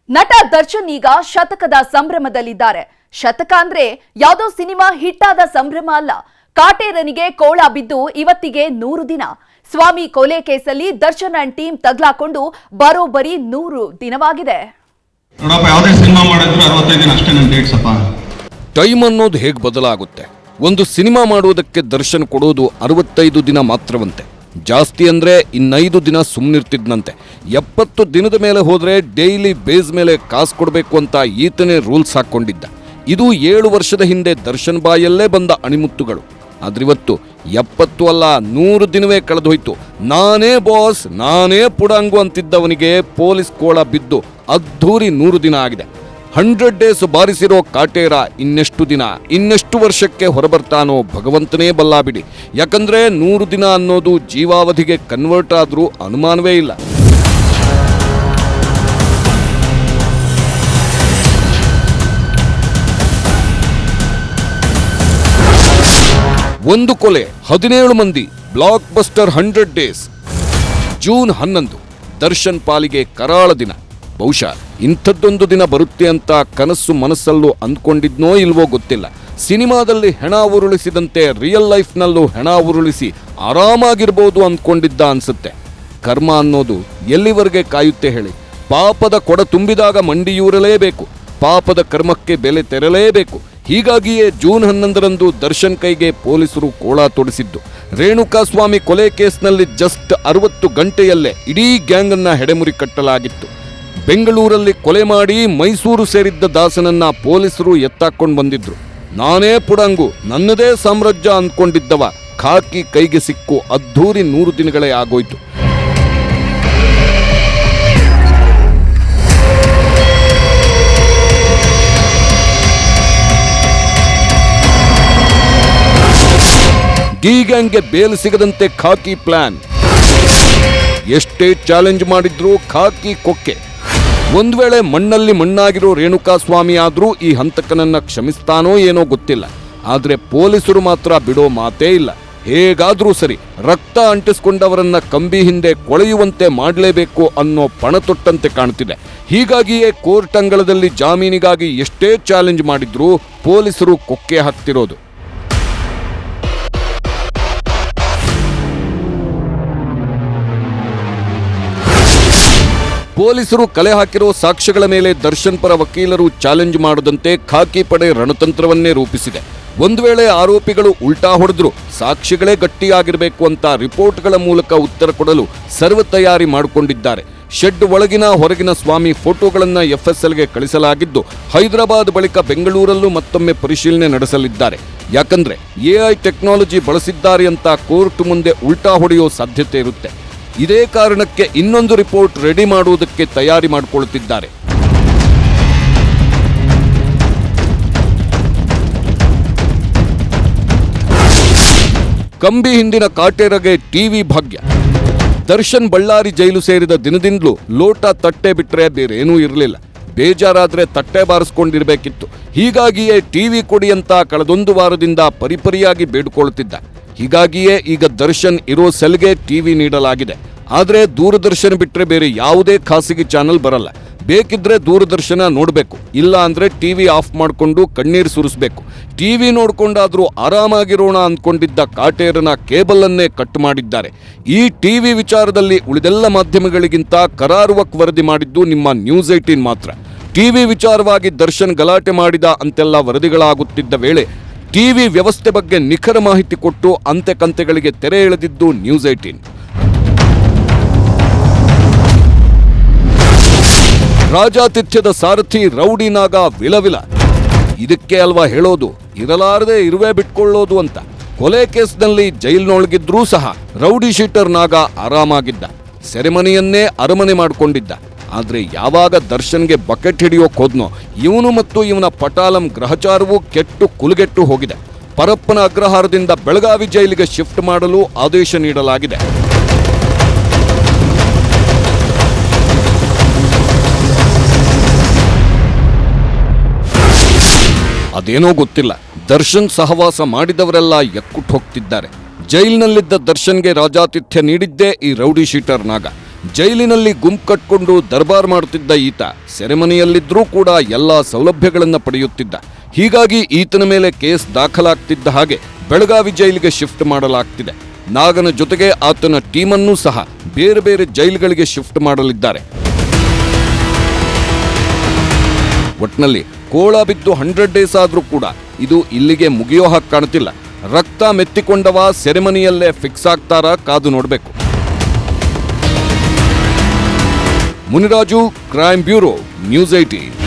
ನಟ ದರ್ಶನ್ ಈಗ ಶತಕದ ಸಂಭ್ರಮದಲ್ಲಿದ್ದಾರೆ. ಶತಕ ಅಂದ್ರೆ ಯಾವುದೋ ಸಿನಿಮಾ ಹಿಟ್ ಆದ ಸಂಭ್ರಮ ಅಲ್ಲ. ಕಾಟೇರನಿಗೆ ಕೋಳ ಬಿದ್ದು ಇವತ್ತಿಗೆ 100 ದಿನ. ಸ್ವಾಮಿ ಕೊಲೆ ಕೇಸಲ್ಲಿ ದರ್ಶನ್ ಅಂಡ್ ಟೀಮ್ ತಗ್ಲಾಕೊಂಡು ಬರೋಬ್ಬರಿ 100 ದಿನವಾಗಿದೆ. ಟೈಮ್ ಅನ್ನೋದು ಹೇಗೆ ಬದಲಾಗುತ್ತೆ? ಒಂದು ಸಿನಿಮಾ ಮಾಡುವುದಕ್ಕೆ ದರ್ಶನ್ ಕೊಡೋದು 65 ದಿನ ಮಾತ್ರವಂತೆ. ಜಾಸ್ತಿ ಅಂದ್ರೆ 5 ದಿನ ಸುಮ್ಮನಿರ್ತಿದ್ನಂತೆ. 70 ದಿನದ ಮೇಲೆ ಹೋದ್ರೆ ಡೈಲಿ ಬೇಸ್ ಮೇಲೆ ಕಾಸು ಕೊಡಬೇಕು ಅಂತ ಈತನೇ ರೂಲ್ಸ್ ಹಾಕೊಂಡಿದ್ದ. ಇದು 7 ವರ್ಷದ ಹಿಂದೆ ದರ್ಶನ್ ಬಾಯಲ್ಲೇ ಬಂದ ಅಣಿಮುತ್ತುಗಳು. ಆದ್ರಿವತ್ತು 70 ಅಲ್ಲ 100 ದಿನವೇ ಕಳೆದೋಯ್ತು. ನಾನೇ ಬಾಸ್, ನಾನೇ ಪುಡಂಗು ಅಂತಿದ್ದವನಿಗೆ ಪೊಲೀಸ್ ಕೋಳ ಬಿದ್ದು ಅದ್ಧೂರಿ 100 ದಿನ ಆಗಿದೆ. 100 ಡೇಸ್ ಬಾರಿಸಿರೋ ಕಾಟೇರ ಇನ್ನೆಷ್ಟು ವರ್ಷಕ್ಕೆ ಹೊರಬರ್ತಾನೋ ಭಗವಂತನೇ ಬಲ್ಲ ಬಿಡಿ. ಯಾಕಂದ್ರೆ 100 ದಿನ ಅನ್ನೋದು ಜೀವಾವಧಿಗೆ ಕನ್ವರ್ಟ್ ಆದ್ರೂ ಅನುಮಾನವೇ ಇಲ್ಲ. ಒಂದು ಕೊಲೆ, 17 ಮಂದಿ, blockbuster 100 days. June 11 Darshan ಪಾಲಿಗೆ ಕರಾಳ ದಿನ. ಬಹುಶಃ ಇಂಥದ್ದೊಂದು ದಿನ ಬರುತ್ತೆ ಅಂತ ಕನಸು ಮನಸ್ಸಲ್ಲೂ ಅಂದ್ಕೊಂಡಿದ್ನೋ ಇಲ್ವೋ ಗೊತ್ತಿಲ್ಲ. ಸಿನಿಮಾದಲ್ಲಿ ಹೆಣ ಉರುಳಿಸಿದಂತೆ ರಿಯಲ್ ಲೈಫ್ನಲ್ಲೂ ಹೆಣ ಉರುಳಿಸಿ ಆರಾಮಾಗಿರ್ಬೋದು ಅಂದ್ಕೊಂಡಿದ್ದ ಅನ್ಸುತ್ತೆ. ಕರ್ಮ ಅನ್ನೋದು ಎಲ್ಲಿವರೆಗೆ ಕಾಯುತ್ತೆ ಹೇಳಿ? ಪಾಪದ ಕೊಡ ತುಂಬಿದಾಗ ಮಂಡಿಯೂರಲೇಬೇಕು. ಪಾಪದ ಕರ್ಮಕ್ಕೆ ಬೆಲೆ ತೆರಲೇಬೇಕು. ಹೀಗಾಗಿಯೇ ಜೂನ್ 11ರಂದು ದರ್ಶನ್ ಕೈಗೆ ಪೊಲೀಸರು ಕೋಳ ತೊಡಿಸಿದ್ದು. ರೇಣುಕಾಸ್ವಾಮಿ ಕೊಲೆ ಕೇಸ್ನಲ್ಲಿ ಜಸ್ಟ್ 60 ಗಂಟೆಯಲ್ಲೇ ಇಡೀ ಗ್ಯಾಂಗ್ ಅನ್ನ ಹೆಡೆಮುರಿ ಕಟ್ಟಲಾಗಿತ್ತು. ಬೆಂಗಳೂರಲ್ಲಿ ಕೊಲೆ ಮಾಡಿ ಮೈಸೂರು ಸೇರಿದ್ದ ದಾಸನನ್ನ ಪೊಲೀಸರು ಎತ್ತಾಕೊಂಡು ಬಂದಿದ್ರು. ನಾನೇ ಪುಡಂಗು, ನನ್ನದೇ ಸಾಮ್ರಾಜ್ಯ ಅಂದ್ಕೊಂಡಿದ್ದವ ಖಾಕಿ ಕೈಗೆ ಸಿಕ್ಕು ಅದ್ಧೂರಿ 100 ದಿನಗಳೇ ಆಗೋಯ್ತು. ಡಿ ಗ್ಯಾಂಗ್ಗೆ ಬೇಲ್ ಸಿಗದಂತೆ ಖಾಕಿ ಪ್ಲಾನ್. ಎಷ್ಟೇ ಚಾಲೆಂಜ್ ಮಾಡಿದ್ರೂ ಖಾಕಿ ಕೊಕ್ಕೆ. ಒಂದ್ ವೇಳೆ ಮಣ್ಣಲ್ಲಿ ಮಣ್ಣಾಗಿರೋ ರೇಣುಕಾಸ್ವಾಮಿ ಆದ್ರೂ ಈ ಹಂತಕನನ್ನ ಕ್ಷಮಿಸ್ತಾನೋ ಏನೋ ಗೊತ್ತಿಲ್ಲ. ಆದ್ರೆ ಪೊಲೀಸರು ಮಾತ್ರ ಬಿಡೋ ಮಾತೇ ಇಲ್ಲ. ಹೇಗಾದ್ರೂ ಸರಿ ರಕ್ತ ಅಂಟಿಸ್ಕೊಂಡವರನ್ನ ಕಂಬಿ ಹಿಂದೆ ಕೊಳೆಯುವಂತೆ ಮಾಡಲೇಬೇಕು ಅನ್ನೋ ಪಣ ತೊಟ್ಟಂತೆ ಕಾಣ್ತಿದೆ. ಹೀಗಾಗಿಯೇ ಕೋರ್ಟ್ ಅಂಗಳದಲ್ಲಿ ಜಾಮೀನಿಗಾಗಿ ಎಷ್ಟೇ ಚಾಲೆಂಜ್ ಮಾಡಿದ್ರೂ ಪೊಲೀಸರು ಕೊಕ್ಕೆ ಹಾಕ್ತಿರೋದು. ಪೊಲೀಸರು ಕಲೆ ಹಾಕಿರೋ ಸಾಕ್ಷ್ಯಗಳ ಮೇಲೆ ದರ್ಶನ್ ಪರ ವಕೀಲರು ಚಾಲೆಂಜ್ ಮಾಡದಂತೆ ಖಾಕಿ ಪಡೆ ರಣತಂತ್ರವನ್ನೇ ರೂಪಿಸಿದೆ. ಒಂದು ವೇಳೆ ಆರೋಪಿಗಳು ಉಲ್ಟಾ ಹೊಡೆದ್ರು ಸಾಕ್ಷಿಗಳೇ ಗಟ್ಟಿಯಾಗಿರಬೇಕು ಅಂತ ರಿಪೋರ್ಟ್ಗಳ ಮೂಲಕ ಉತ್ತರ ಕೊಡಲು ಸರ್ವ ತಯಾರಿ ಮಾಡಿಕೊಂಡಿದ್ದಾರೆ. ಶೆಡ್ ಒಳಗಿನ ಹೊರಗಿನ ಸ್ವಾಮಿ ಫೋಟೋಗಳನ್ನು FSLಗೆ ಕಳಿಸಲಾಗಿದ್ದು, ಹೈದರಾಬಾದ್ ಬಳಿಕ ಬೆಂಗಳೂರಲ್ಲೂ ಮತ್ತೊಮ್ಮೆ ಪರಿಶೀಲನೆ ನಡೆಸಲಿದ್ದಾರೆ. ಯಾಕಂದ್ರೆ AI ಟೆಕ್ನಾಲಜಿ ಬಳಸಿದ್ದಾರೆ ಅಂತ ಕೋರ್ಟ್ ಮುಂದೆ ಉಲ್ಟಾ ಹೊಡೆಯೋ ಸಾಧ್ಯತೆ ಇರುತ್ತೆ. ಇದೇ ಕಾರಣಕ್ಕೆ ಇನ್ನೊಂದು ರಿಪೋರ್ಟ್ ರೆಡಿ ಮಾಡುವುದಕ್ಕೆ ತಯಾರಿ ಮಾಡಿಕೊಳ್ಳುತ್ತಿದ್ದಾರೆ. ಕಂಬಿ ಹಿಂದಿನ ಕಾಟೇರಗೆ ಟಿವಿ ಭಾಗ್ಯ. ದರ್ಶನ್ ಬಳ್ಳಾರಿ ಜೈಲು ಸೇರಿದ ದಿನದಿಂದಲೂ ಲೋಟ ತಟ್ಟೆ ಬಿಟ್ರೆ ಬೇರೇನೂ ಇರಲಿಲ್ಲ. ಬೇಜಾರಾದ್ರೆ ತಟ್ಟೆ ಬಾರಿಸ್ಕೊಂಡಿರ್ಬೇಕಿತ್ತು. ಹೀಗಾಗಿಯೇ ಟಿವಿ ಕೊಡಿ ಅಂತ ಕಳೆದೊಂದು ವಾರದಿಂದ ಪರಿಪರಿಯಾಗಿ ಬೇಡಿಕೊಳ್ಳುತ್ತಿದ್ದ. ಹೀಗಾಗಿಯೇ ಈಗ ದರ್ಶನ್ ಇರೋ ಸೆಲ್ಗೆ ಟಿವಿ ನೀಡಲಾಗಿದೆ. ಆದರೆ ದೂರದರ್ಶನ ಬಿಟ್ಟರೆ ಬೇರೆ ಯಾವುದೇ ಖಾಸಗಿ ಚಾನೆಲ್ ಬರಲ್ಲ. ಬೇಕಿದ್ರೆ ದೂರದರ್ಶನ ನೋಡಬೇಕು, ಇಲ್ಲ ಅಂದ್ರೆ ಟಿವಿ ಆಫ್ ಮಾಡಿಕೊಂಡು ಕಣ್ಣೀರು ಸುರಿಸಬೇಕು. ಟಿವಿ ನೋಡ್ಕೊಂಡಾದ್ರೂ ಆರಾಮಾಗಿರೋಣ ಅಂದ್ಕೊಂಡಿದ್ದ ಕಾಟೇರನ ಕೇಬಲ್ ಅನ್ನೇ ಕಟ್ ಮಾಡಿದ್ದಾರೆ. ಈ ಟಿವಿ ವಿಚಾರದಲ್ಲಿ ಉಳಿದೆಲ್ಲ ಮಾಧ್ಯಮಗಳಿಗಿಂತ ಕರಾರುವಕ್ ವರದಿ ಮಾಡಿದ್ದು ನಿಮ್ಮ ನ್ಯೂಸ್ 18 ಮಾತ್ರ. ಟಿವಿ ವಿಚಾರವಾಗಿ ದರ್ಶನ್ ಗಲಾಟೆ ಮಾಡಿದ ಅಂತೆಲ್ಲ ವರದಿಗಳಾಗುತ್ತಿದ್ದ ವೇಳೆ ಟಿವಿ ವ್ಯವಸ್ಥೆ ಬಗ್ಗೆ ನಿಖರ ಮಾಹಿತಿ ಕೊಟ್ಟು ಅಂತೆ ಕಂತೆಗಳಿಗೆ ತೆರೆ ಎಳೆದಿದ್ದು ನ್ಯೂಸ್ 18. ರಾಜಾತಿಥ್ಯದ ಸಾರಥಿ ರೌಡಿ ನಾಗ ವಿಲವಿಲ. ಇದಕ್ಕೆ ಅಲ್ವಾ ಹೇಳೋದು, ಇರಲಾರದೆ ಇರುವೆ ಬಿಟ್ಕೊಳ್ಳೋದು ಅಂತ. ಕೊಲೆ ಕೇಸ್ನಲ್ಲಿ ಜೈಲ್ನೊಳಗಿದ್ರೂ ಸಹ ರೌಡಿ ಶೀಟರ್ ನಾಗ ಆರಾಮಾಗಿದ್ದ. ಸೆರೆಮನಿಯನ್ನೇ ಅರಮನೆ ಮಾಡಿಕೊಂಡಿದ್ದ. ಆದ್ರೆ ಯಾವಾಗ ದರ್ಶನ್ಗೆ ಬಕೆಟ್ ಹಿಡಿಯೋಕ್ ಹೋದ್ನೋ ಇವನು ಮತ್ತು ಇವನ ಪಟಾಲಂ ಗ್ರಹಚಾರವೂ ಕೆಟ್ಟು ಕುಲುಗೆಟ್ಟು ಹೋಗಿದೆ. ಪರಪ್ಪನ ಅಗ್ರಹಾರದಿಂದ ಬೆಳಗಾವಿ ಜೈಲಿಗೆ ಶಿಫ್ಟ್ ಮಾಡಲು ಆದೇಶ ನೀಡಲಾಗಿದೆ. ಅದೇನೋ ಗೊತ್ತಿಲ್ಲ, ದರ್ಶನ್ ಸಹವಾಸ ಮಾಡಿದವರೆಲ್ಲ ಎಕ್ಕುಟ್ಟು ಹೋಗ್ತಿದ್ದಾರೆ. ಜೈಲಿನಲ್ಲಿದ್ದ ದರ್ಶನ್ಗೆ ರಾಜಾತಿಥ್ಯ ನೀಡಿದ್ದೇ ಈ ರೌಡಿ ಶೀಟರ್ ನಾಗ. ಜೈಲಿನಲ್ಲಿ ಗುಂಪು ಕಟ್ಕೊಂಡು ದರ್ಬಾರ್ ಮಾಡುತ್ತಿದ್ದ ಈತ ಸೆರೆಮನೆಯಲ್ಲಿದ್ರೂ ಕೂಡ ಎಲ್ಲಾ ಸೌಲಭ್ಯಗಳನ್ನು ಪಡೆಯುತ್ತಿದ್ದ. ಹೀಗಾಗಿ ಈತನ ಮೇಲೆ ಕೇಸ್ ದಾಖಲಾಗ್ತಿದ್ದ ಹಾಗೆ ಬೆಳಗಾವಿ ಜೈಲಿಗೆ ಶಿಫ್ಟ್ ಮಾಡಲಾಗ್ತಿದೆ. ನಾಗನ ಜೊತೆಗೆ ಆತನ ಟೀಮನ್ನೂ ಸಹ ಬೇರೆ ಬೇರೆ ಜೈಲುಗಳಿಗೆ ಶಿಫ್ಟ್ ಮಾಡಲಿದ್ದಾರೆ. ಒಟ್ನಲ್ಲಿ ಕೋಳ ಬಿದ್ದು 100 ಡೇಸ್ ಆದ್ರೂ ಕೂಡ ಇದು ಇಲ್ಲಿಗೆ ಮುಗಿಯೋ ಹಾಗೆ ಕಾಣುತ್ತಿಲ್ಲ. ರಕ್ತ ಮೆತ್ತಿಕೊಂಡವ ಸೆರೆಮನಿಯಲ್ಲೇ ಫಿಕ್ಸ್ ಆಗ್ತಾರಾ ಕಾದು ನೋಡಬೇಕು. Muniraju, crime bureau, news 18.